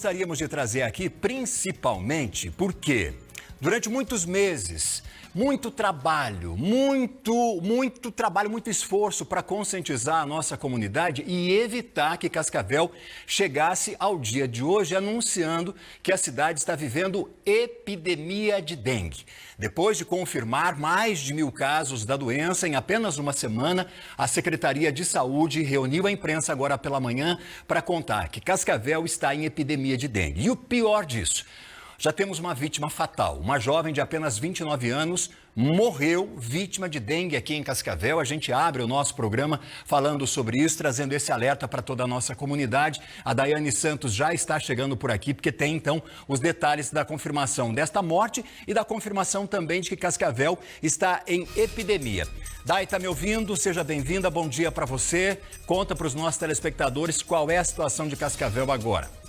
Gostaríamos de trazer aqui principalmente porque durante muitos meses, muito trabalho, muito esforço para conscientizar a nossa comunidade e evitar que Cascavel chegasse ao dia de hoje anunciando que a cidade está vivendo epidemia de dengue. Depois de confirmar mais de 1.000 casos da doença em apenas uma semana, a Secretaria de Saúde reuniu a imprensa agora pela manhã para contar que Cascavel está em epidemia de dengue. E o pior disso, já temos uma vítima fatal. Uma jovem de apenas 29 anos morreu vítima de dengue aqui em Cascavel. A gente abre o nosso programa falando sobre isso, trazendo esse alerta para toda a nossa comunidade. A Daiane Santos já está chegando por aqui, porque tem então os detalhes da confirmação desta morte e da confirmação também de que Cascavel está em epidemia. Dai, está me ouvindo? Seja bem-vinda, bom dia para você. Conta para os nossos telespectadores qual é a situação de Cascavel agora.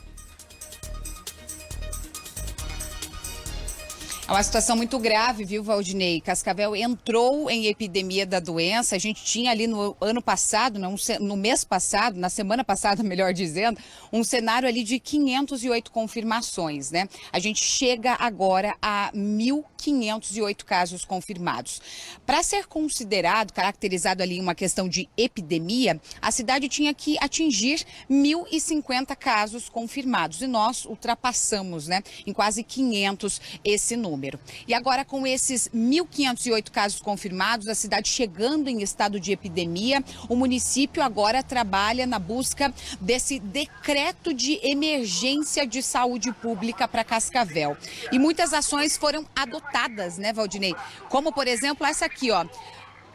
É uma situação muito grave, viu, Valdinei? Cascavel entrou em epidemia da doença. A gente tinha ali no ano passado, no mês passado, na semana passada, melhor dizendo, um cenário ali de 508 confirmações, né? A gente chega agora a 1.508 casos confirmados. Para ser considerado, caracterizado ali uma questão de epidemia, a cidade tinha que atingir 1.050 casos confirmados. E nós ultrapassamos, né, em quase 500 esse número. E agora, com esses 1.508 casos confirmados, a cidade chegando em estado de epidemia, o município agora trabalha na busca desse decreto de emergência de saúde pública para Cascavel. E muitas ações foram adotadas, né, Valdinei? Como, por exemplo, essa aqui, ó.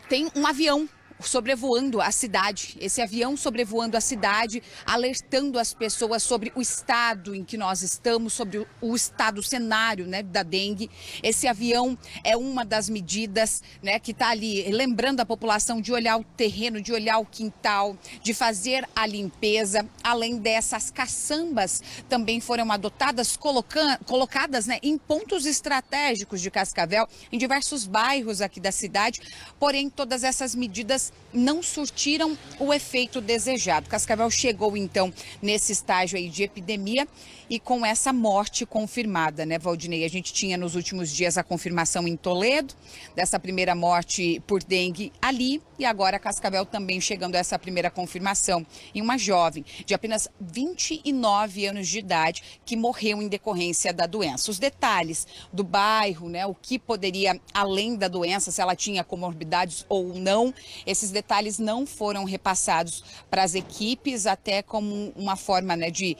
Tem um avião sobrevoando a cidade, esse avião sobrevoando a cidade, alertando as pessoas sobre o estado em que nós estamos, sobre o estado, o cenário, né, da dengue. Esse avião é uma das medidas, né, que está ali lembrando a população de olhar o terreno, de olhar o quintal, de fazer a limpeza. Além dessas, caçambas também foram adotadas, colocadas, né, em pontos estratégicos de Cascavel, em diversos bairros aqui da cidade. Porém, todas essas medidas não surtiram o efeito desejado. Cascavel chegou, então, nesse estágio aí de epidemia e com essa morte confirmada, né, Valdinei? A gente tinha nos últimos dias a confirmação em Toledo, dessa primeira morte por dengue ali, e agora Cascavel também chegando a essa primeira confirmação em uma jovem de apenas 29 anos de idade que morreu em decorrência da doença. Os detalhes do bairro, né, o que poderia, além da doença, se ela tinha comorbidades ou não, esses detalhes não foram repassados para as equipes, até como uma forma, né, de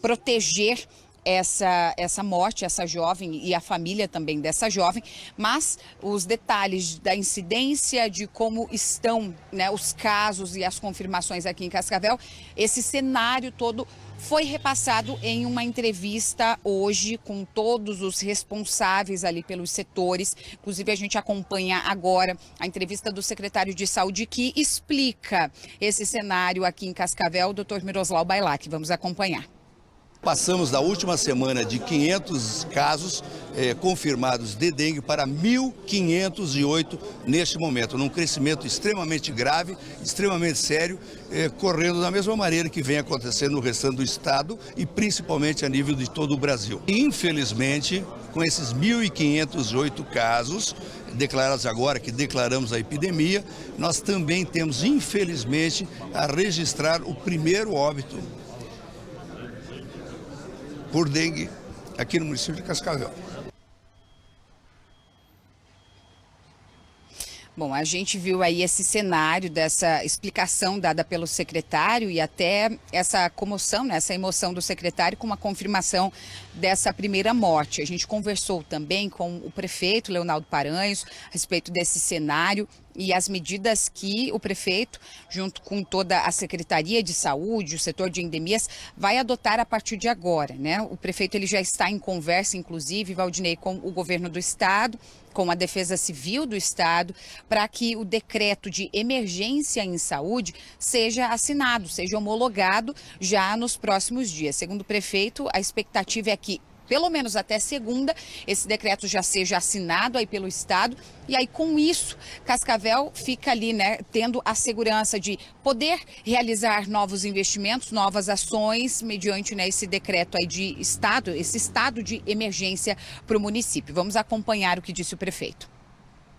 proteger essa morte, essa jovem e a família também dessa jovem, mas os detalhes da incidência, de como estão, né, os casos e as confirmações aqui em Cascavel, esse cenário todo foi repassado em uma entrevista hoje com todos os responsáveis ali pelos setores. Inclusive, a gente acompanha agora a entrevista do secretário de Saúde que explica esse cenário aqui em Cascavel, o Dr. Miroslav Bailac. Vamos acompanhar. Passamos da última semana de 500 casos confirmados de dengue para 1.508 neste momento, num crescimento extremamente grave, extremamente sério, correndo da mesma maneira que vem acontecendo no restante do estado e principalmente a nível de todo o Brasil. Infelizmente, com esses 1.508 casos declarados agora, que declaramos a epidemia, nós também temos, infelizmente, a registrar o primeiro óbito por dengue aqui no município de Cascavel. Bom, a gente viu aí esse cenário dessa explicação dada pelo secretário e até essa comoção, né, essa emoção do secretário com a confirmação dessa primeira morte. A gente conversou também com o prefeito Leonardo Paranhos a respeito desse cenário e as medidas que o prefeito, junto com toda a Secretaria de Saúde, o setor de endemias, vai adotar a partir de agora, né? O prefeito ele já está em conversa, inclusive, Valdinei, com o governo do estado, com a Defesa Civil do estado, para que o decreto de emergência em saúde seja assinado, seja homologado já nos próximos dias. Segundo o prefeito, a expectativa é que pelo menos até segunda, esse decreto já seja assinado aí pelo Estado. E aí, com isso, Cascavel fica ali, né, tendo a segurança de poder realizar novos investimentos, novas ações, mediante, né, esse decreto aí de Estado, esse estado de emergência para o município. Vamos acompanhar o que disse o prefeito.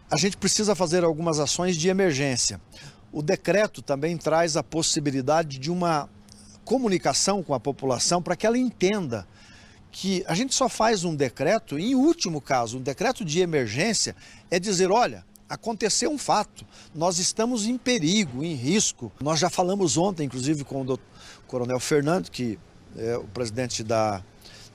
A gente precisa fazer algumas ações de emergência. O decreto também traz a possibilidade de uma comunicação com a população para que ela entenda que a gente só faz um decreto, em último caso, um decreto de emergência, é dizer, olha, aconteceu um fato, nós estamos em perigo, em risco. Nós já falamos ontem, inclusive, com o Coronel Fernando, que é o presidente da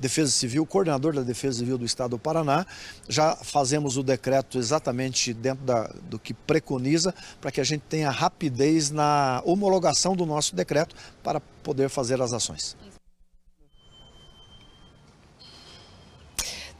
Defesa Civil, coordenador da Defesa Civil do Estado do Paraná, já fazemos o decreto exatamente dentro do que preconiza, para que a gente tenha rapidez na homologação do nosso decreto para poder fazer as ações.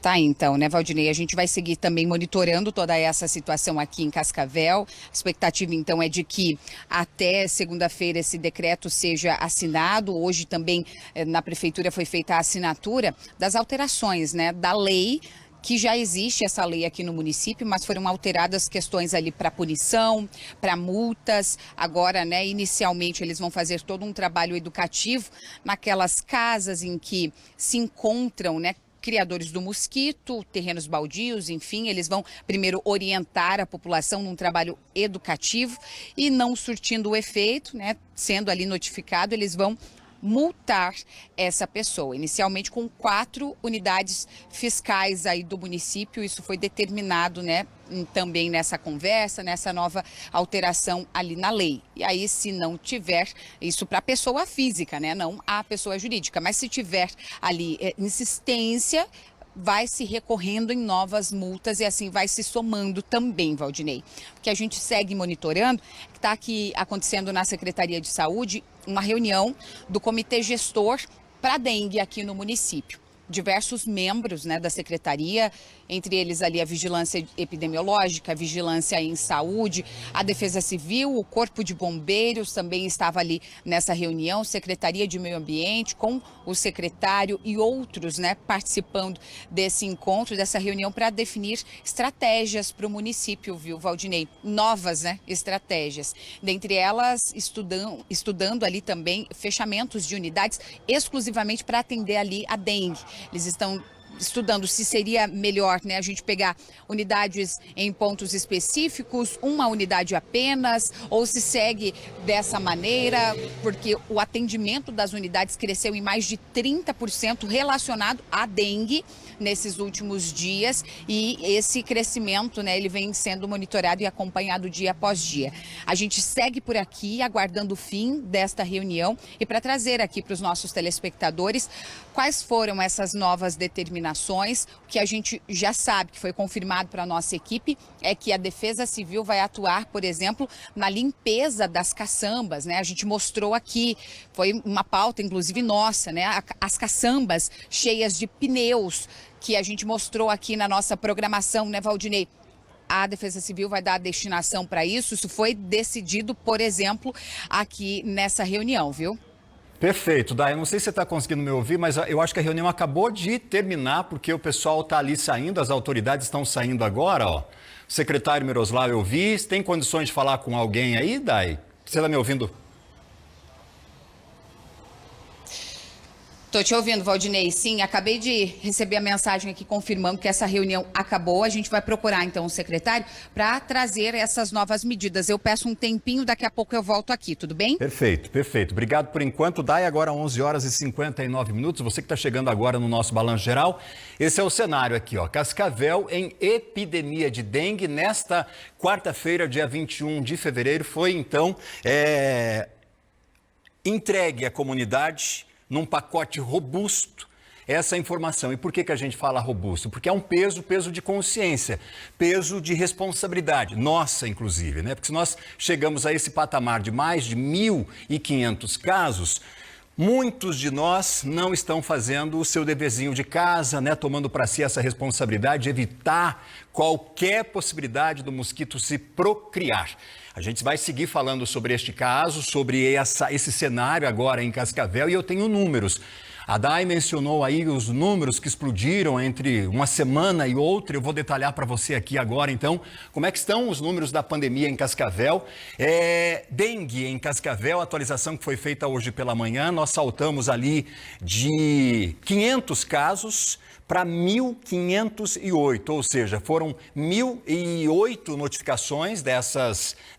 Tá, então, né, Valdinei? A gente vai seguir também monitorando toda essa situação aqui em Cascavel. A expectativa, então, é de que até segunda-feira esse decreto seja assinado. Hoje também na Prefeitura foi feita a assinatura das alterações, né, da lei, que já existe essa lei aqui no município, mas foram alteradas questões ali para punição, para multas. Agora, né, inicialmente eles vão fazer todo um trabalho educativo naquelas casas em que se encontram, né, criadores do mosquito, terrenos baldios, enfim, eles vão primeiro orientar a população num trabalho educativo e não surtindo o efeito, né, sendo ali notificado, eles vão multar essa pessoa, inicialmente com 4 unidades fiscais aí do município. Isso foi determinado, né, também nessa conversa, nessa nova alteração ali na lei. E aí, se não tiver, isso para a pessoa física, né, não a pessoa jurídica, mas se tiver ali insistência, vai se recorrendo em novas multas e assim vai se somando também, Valdinei. O que a gente segue monitorando, está aqui acontecendo na Secretaria de Saúde uma reunião do Comitê Gestor para dengue aqui no município. Diversos membros, né, da secretaria, entre eles ali a vigilância epidemiológica, a vigilância em saúde, a Defesa Civil, o Corpo de Bombeiros também estava ali nessa reunião, Secretaria de Meio Ambiente, com o secretário e outros, né, participando desse encontro, dessa reunião para definir estratégias para o município, viu, Valdinei? Novas, né, estratégias. Dentre elas, estudando ali também fechamentos de unidades exclusivamente para atender ali a dengue. Eles estão estudando se seria melhor, né, a gente pegar unidades em pontos específicos, uma unidade apenas, ou se segue dessa maneira, porque o atendimento das unidades cresceu em mais de 30% relacionado à dengue nesses últimos dias, e esse crescimento, né, ele vem sendo monitorado e acompanhado dia após dia. A gente segue por aqui aguardando o fim desta reunião e para trazer aqui para os nossos telespectadores quais foram essas novas determinações. O que a gente já sabe, que foi confirmado para a nossa equipe, é que a Defesa Civil vai atuar, por exemplo, na limpeza das caçambas, né? A gente mostrou aqui, foi uma pauta inclusive nossa, né? As caçambas cheias de pneus, que a gente mostrou aqui na nossa programação, né, Valdinei? A Defesa Civil vai dar a destinação para isso. Isso foi decidido, por exemplo, aqui nessa reunião, viu? Perfeito, Dai. Eu não sei se você está conseguindo me ouvir, mas eu acho que a reunião acabou de terminar, porque o pessoal está ali saindo, as autoridades estão saindo agora, ó. O secretário Miroslav, eu vi. Tem condições de falar com alguém aí, Dai? Você está me ouvindo? Estou te ouvindo, Valdinei. Sim, acabei de receber a mensagem aqui confirmando que essa reunião acabou. A gente vai procurar, então, o secretário para trazer essas novas medidas. Eu peço um tempinho, daqui a pouco eu volto aqui, tudo bem? Perfeito, perfeito. Obrigado por enquanto. Dai, agora 11 horas e 59 minutos. Você que está chegando agora no nosso Balanço Geral. Esse é o cenário aqui, ó. Cascavel em epidemia de dengue. Nesta quarta-feira, dia 21 de fevereiro, foi, então, entregue à comunidade num pacote robusto essa informação. E por que a gente fala robusto? Porque é um peso de consciência, peso de responsabilidade, nossa inclusive, né? Porque se nós chegamos a esse patamar de mais de 1.500 casos, muitos de nós não estão fazendo o seu deverzinho de casa, né? Tomando para si essa responsabilidade de evitar qualquer possibilidade do mosquito se procriar. A gente vai seguir falando sobre este caso, sobre esse cenário agora em Cascavel, e eu tenho números. A Day mencionou aí os números que explodiram entre uma semana e outra. Eu vou detalhar para você aqui agora, então, como é que estão os números da pandemia em Cascavel. Dengue em Cascavel, atualização que foi feita hoje pela manhã, nós saltamos ali de 500 casos para 1.508, ou seja, foram 1.008 notificações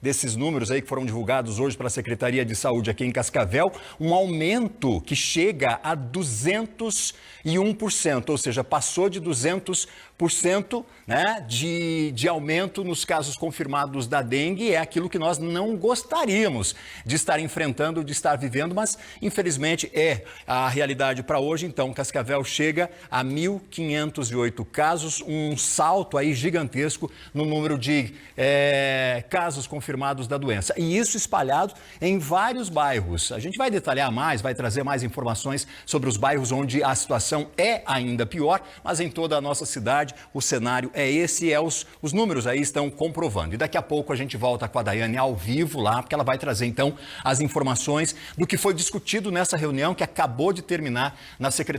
desses números aí que foram divulgados hoje pela Secretaria de Saúde aqui em Cascavel, um aumento que chega a 201%, ou seja, passou de 200%, né, de aumento nos casos confirmados da dengue. É aquilo que nós não gostaríamos de estar enfrentando, de estar vivendo, mas infelizmente é a realidade para hoje. Então, Cascavel chega a 1.508 casos, um salto aí gigantesco no número de casos confirmados da doença. E isso espalhado em vários bairros. A gente vai detalhar mais, vai trazer mais informações sobre os bairros onde a situação é ainda pior, mas em toda a nossa cidade o cenário é esse, os números aí estão comprovando. E daqui a pouco a gente volta com a Daiane ao vivo lá, porque ela vai trazer então as informações do que foi discutido nessa reunião que acabou de terminar na Secretaria